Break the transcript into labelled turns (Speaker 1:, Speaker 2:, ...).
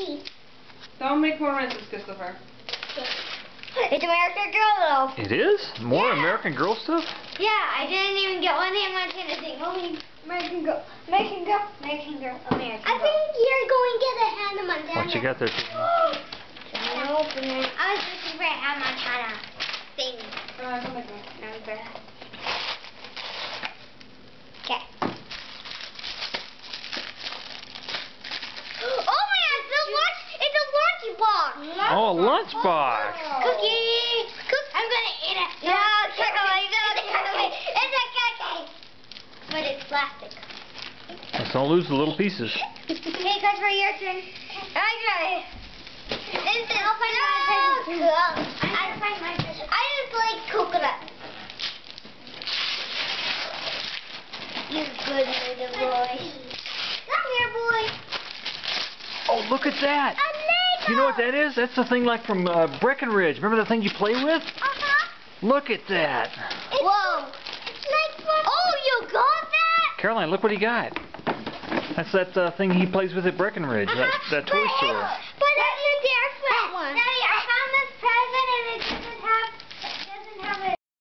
Speaker 1: See.
Speaker 2: Don't make more rinses, Christopher.
Speaker 1: It's American Girl though.
Speaker 3: It is? More
Speaker 1: Yeah.
Speaker 3: American Girl stuff?
Speaker 1: Yeah, I didn't even get one Hannah Montana thing. Only American Girl. American Girl. American Girl. American Girl. I think you're going to get a Hannah Montana.
Speaker 3: What you got there?
Speaker 1: Open it. I was looking for a Hannah Montana thing. Number. Okay. Oh my God! It's a lunchbox.
Speaker 3: Oh, a lunchbox.
Speaker 1: Cookie. I'm gonna eat it. No, chocolate. It's a cookie. But it's plastic.
Speaker 3: Let's don't lose the little pieces.
Speaker 1: Hey, Christopher, your turn. Okay. I'll find my present. I'll find my present. I just like coconut. You good little boy. Come here, boy.
Speaker 3: Oh, look at that.
Speaker 1: A Lego.
Speaker 3: You know what that is? That's the thing like from Breckenridge. Remember the thing you play with? Look at that.
Speaker 1: Whoa. It's like from... Oh, you got that?
Speaker 3: Caroline, look what he got. That's that thing he plays with at Breckenridge, that toy store.
Speaker 1: But that's a different one. Daddy, I